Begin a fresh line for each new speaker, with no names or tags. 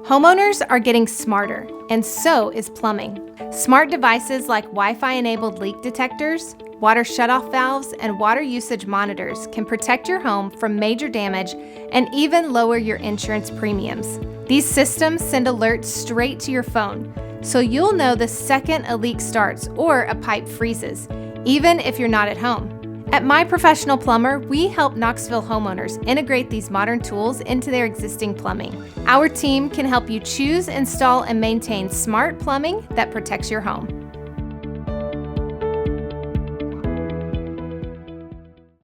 Homeowners are getting smarter, and so is plumbing. Smart devices like Wi-Fi-enabled leak detectors, water shutoff valves, and water usage monitors can protect your home from major damage and even lower your insurance premiums. These systems send alerts straight to your phone, so you'll know the second a leak starts or a pipe freezes, even if you're not at home. At My Professional Plumber, we help Knoxville homeowners integrate these modern tools into their existing plumbing. Our team can help you choose, install, and maintain smart plumbing that protects your home.